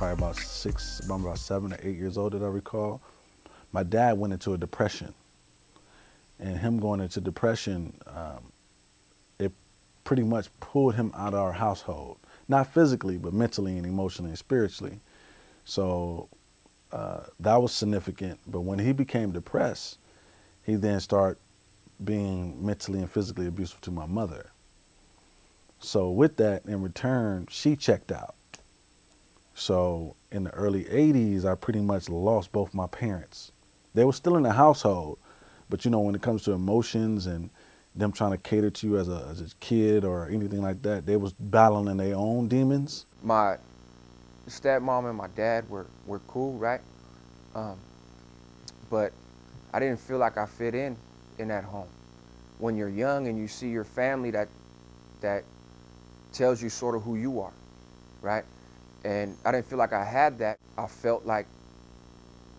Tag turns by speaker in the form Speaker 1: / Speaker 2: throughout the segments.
Speaker 1: probably I'm about 7 or 8 years old, that I recall. My dad went into a depression. And him going into depression, it pretty much pulled him out of our household. Not physically, but mentally and emotionally and spiritually. So that was significant. But when he became depressed, he then started being mentally and physically abusive to my mother. So with that, in return, she checked out. So in the early 80s, I pretty much lost both my parents. They were still in the household, but you know, when it comes to emotions and them trying to cater to you as a kid or anything like that, they was battling their own demons.
Speaker 2: My stepmom and my dad were cool, right? But I didn't feel like I fit in that home. When you're young and you see your family, that tells you sort of who you are, right? And I didn't feel like I had that. I felt like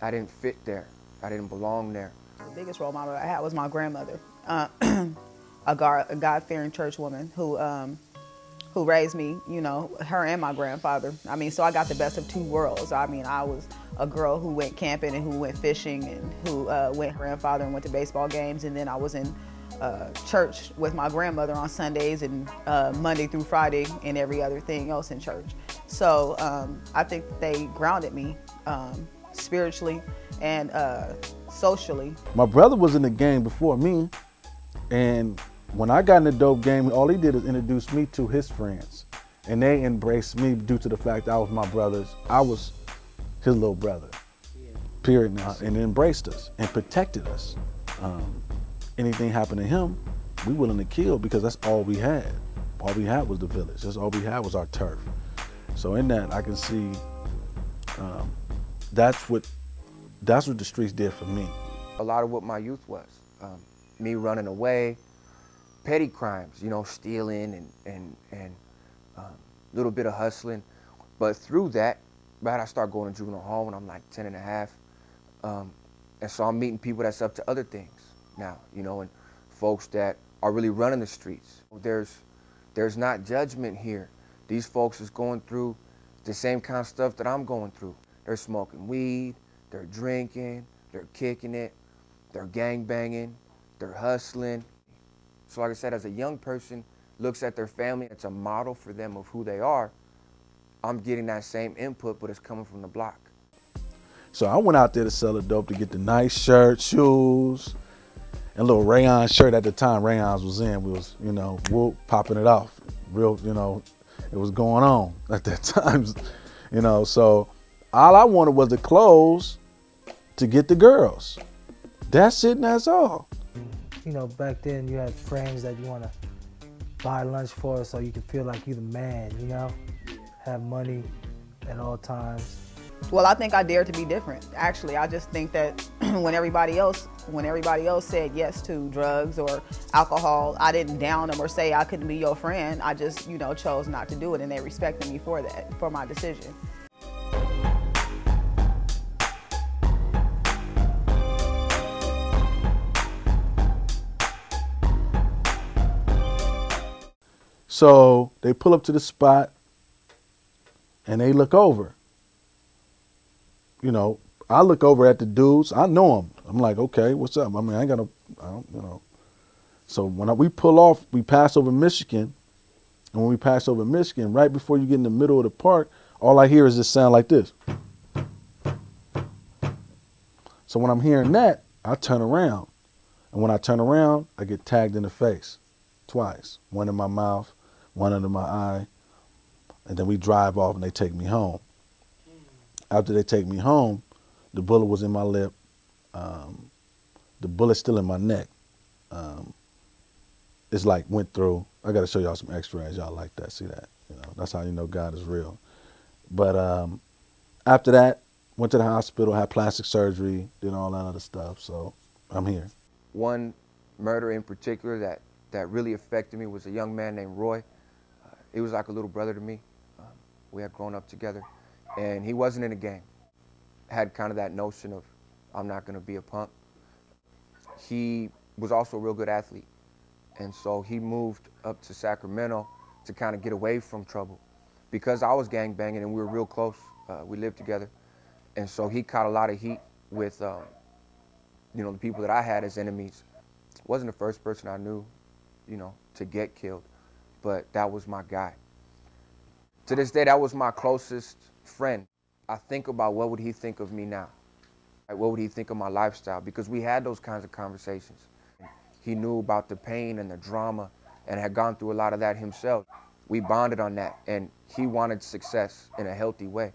Speaker 2: I didn't fit there. I didn't belong there.
Speaker 3: The biggest role model I had was my grandmother, a God-fearing church woman who raised me, you know, her and my grandfather. I mean, so I got the best of two worlds. I mean, I was a girl who went camping and who went fishing and who went with her grandfather and went to baseball games, and then I was in church with my grandmother on Sundays and Monday through Friday and every other thing else in church. So I think they grounded me spiritually and socially.
Speaker 1: My brother was in the game before me, and when I got in the dope game, all he did is introduce me to his friends, and they embraced me due to the fact I was my brother's. I was his little brother, period. Now, and embraced us and protected us. Anything happened to him, we willing to kill because that's all we had. All we had was the village. That's all we had was our turf. So in that, I can see that's what the streets did for me.
Speaker 2: A lot of what my youth was, me running away, petty crimes, you know, stealing and little bit of hustling. But through that, right, I started going to juvenile hall when I'm like 10 and a half. And so I'm meeting people that's up to other things now, you know, and folks that are really running the streets. There's not judgment here. These folks is going through the same kind of stuff that I'm going through. They're smoking weed, they're drinking, they're kicking it, they're gangbanging, they're hustling. So like I said, as a young person looks at their family, it's a model for them of who they are. I'm getting that same input, but it's coming from the block.
Speaker 1: So I went out there to sell the dope to get the nice shirt, shoes, and a little rayon shirt. At the time, rayons was in. We was, you know, whoop, popping it off. Real, you know, it was going on at that time, you know. So all I wanted was the clothes to get the girls. That's it and that's all.
Speaker 4: You know, back then you had friends that you want to buy lunch for so you can feel like you're the man, you know? Have money at all times.
Speaker 3: Well, I think I dared to be different. Actually, I just think that when everybody else said yes to drugs or alcohol, I didn't down them or say I couldn't be your friend. I just, you know, chose not to do it, and they respected me for that, for my decision.
Speaker 1: So they pull up to the spot and they look over. You know, I look over at the dudes. I know them. I'm like, okay, what's up? I mean, I don't, you know. So when we pull off, we pass over Michigan. And when we pass over Michigan, right before you get in the middle of the park, all I hear is this sound like this. So when I'm hearing that, I turn around. And when I turn around, I get tagged in the face twice. One in my mouth, one under my eye. And then we drive off and they take me home. After they take me home, the bullet was in my lip. The bullet's still in my neck. It's like went through. I got to show y'all some x-rays. Y'all like that, see that? You know, that's how you know God is real. But after that, went to the hospital, had plastic surgery, did all that other stuff. So I'm here.
Speaker 2: One murder in particular that really affected me was a young man named Roy. He was like a little brother to me. We had grown up together. And he wasn't in a gang. Had kind of that notion of, I'm not going to be a punk. He was also a real good athlete. And so he moved up to Sacramento to kind of get away from trouble because I was gang banging and we were real close. We lived together. And so he caught a lot of heat with, you know, the people that I had as enemies. Wasn't the first person I knew, you know, to get killed, but that was my guy. To this day, that was my closest friend. I think about what would he think of me now? Like, what would he think of my lifestyle? Because we had those kinds of conversations. He knew about the pain and the drama and had gone through a lot of that himself. We bonded on that, and he wanted success in a healthy way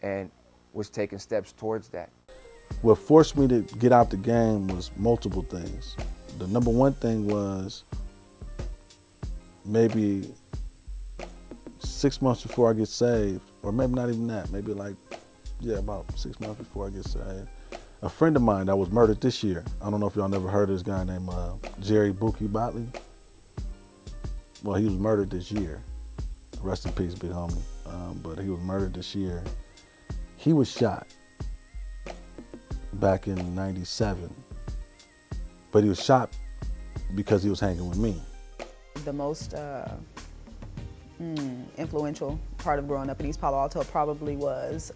Speaker 2: and was taking steps towards that.
Speaker 1: What forced me to get out the game was multiple things. The number one thing was maybe 6 months before I get saved, or maybe not even that, maybe like, yeah, about 6 months before I get saved. A friend of mine that was murdered this year. I don't know if y'all never heard of this guy named Jerry Buki Botley. Well, he was murdered this year. Rest in peace, big homie. But he was murdered this year. He was shot back in '97. But he was shot because he was hanging with me.
Speaker 3: The most influential part of growing up in East Palo Alto probably was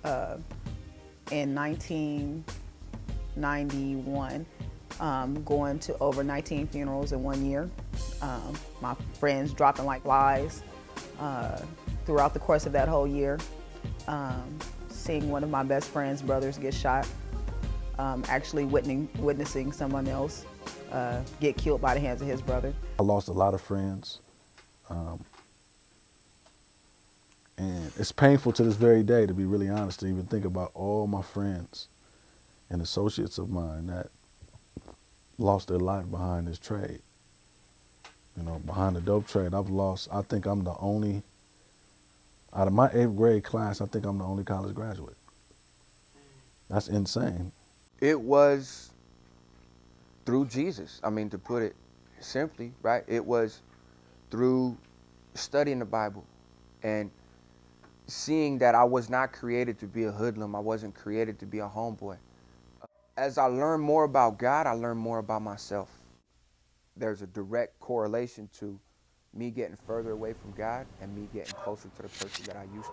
Speaker 3: in 1991, going to over 19 funerals in 1 year. My friends dropping like flies throughout the course of that whole year. Seeing one of my best friend's brothers get shot. Actually witnessing someone else get killed by the hands of his brother.
Speaker 1: I lost a lot of friends. And it's painful to this very day, to be really honest, to even think about all my friends and associates of mine that lost their life behind this trade. You know, behind the dope trade, I think I'm the only, out of my 8th grade class, I think I'm the only college graduate. That's insane.
Speaker 2: It was through Jesus. I mean, to put it simply, right? It was through studying the Bible and seeing that I was not created to be a hoodlum. I wasn't created to be a homeboy. As I learned more about God, I learned more about myself. There's a direct correlation to me getting further away from God and me getting closer to the person that I used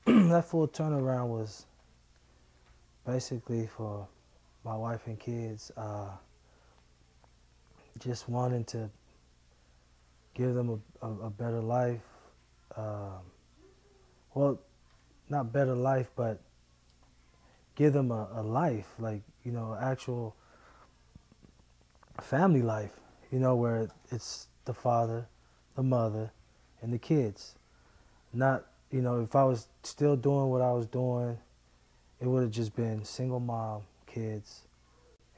Speaker 2: to be.
Speaker 4: That full turnaround was basically for my wife and kids, just wanting to give them a better life. Well, not better life, but give them a life, like, you know, actual family life, you know, where it's the father, the mother, and the kids. Not, you know, if I was still doing what I was doing, it would have just been single mom, kids,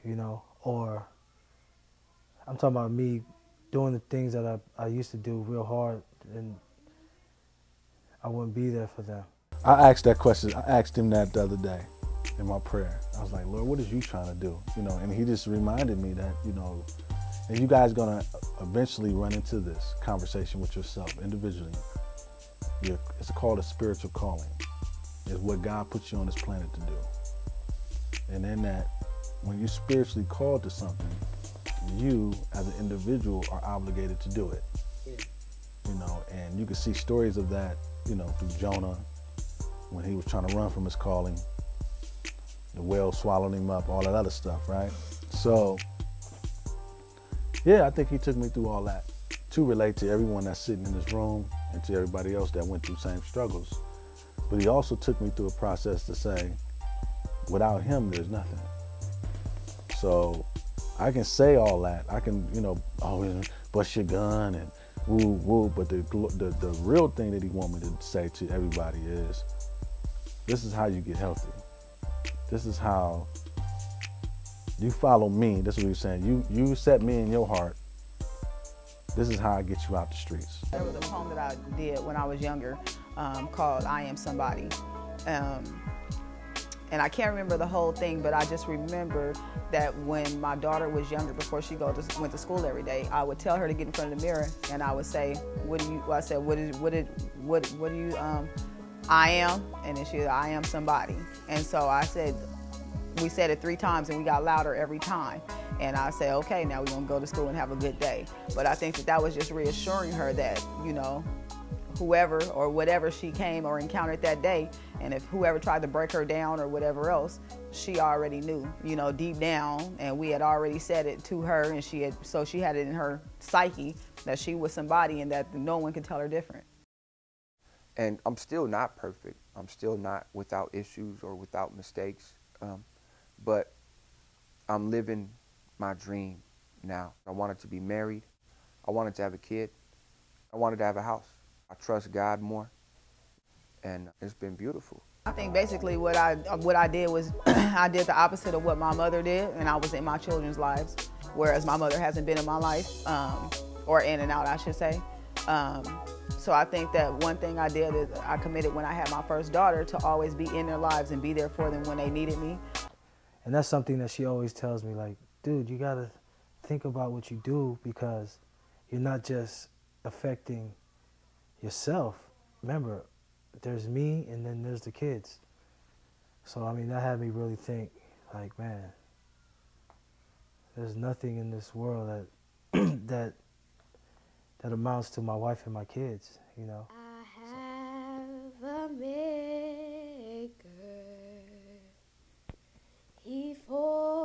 Speaker 4: you know, or I'm talking about me doing the things that I used to do real hard, and I wouldn't be there for them.
Speaker 1: I asked that question, I asked him that the other day in my prayer. I was like, Lord, what is you trying to do? You know, and he just reminded me that, you know, and you guys gonna eventually run into this conversation with yourself individually. It's called a spiritual calling. It's what God puts you on this planet to do. And in that, when you're spiritually called to something, you as an individual are obligated to do it. You know, and you can see stories of that, you know, through Jonah, when he was trying to run from his calling, the whale swallowed him up, all that other stuff, right? So, yeah, I think he took me through all that to relate to everyone that's sitting in this room and to everybody else that went through same struggles. But he also took me through a process to say, without him, there's nothing. So I can say all that. I can, you know, bust your gun and woo, woo. But the real thing that he want me to say to everybody is, this is how you get healthy. This is how you follow me. This is what he's saying. You set me in your heart. This is how I get you out the streets.
Speaker 3: There was a poem that I did when I was younger called I Am Somebody. And I can't remember the whole thing, but I just remember that when my daughter was younger, before she went to school every day, I would tell her to get in front of the mirror, and I would say, what do you, I am, and then she said, I am somebody. And so I said, we said it 3 times and we got louder every time. And I said, okay, now we're gonna go to school and have a good day. But I think that was just reassuring her that, you know, whoever or whatever she came or encountered that day. And if whoever tried to break her down or whatever else, she already knew, you know, deep down, and we had already said it to her, and she had it in her psyche that she was somebody and that no one could tell her different.
Speaker 2: And I'm still not perfect. I'm still not without issues or without mistakes. But I'm living my dream now. I wanted to be married. I wanted to have a kid. I wanted to have a house. I trust God more, and it's been beautiful.
Speaker 3: I think basically what I did was I did the opposite of what my mother did, and I was in my children's lives, whereas my mother hasn't been in my life, or in and out, I should say. So I think that one thing I did is I committed when I had my first daughter to always be in their lives and be there for them when they needed me.
Speaker 4: And that's something that she always tells me, like, dude, you gotta think about what you do, because you're not just affecting yourself. Remember, there's me and then there's the kids. So, I mean, that had me really think, like, man, there's nothing in this world that that amounts to my wife and my kids, you know.
Speaker 5: I have a maker. He for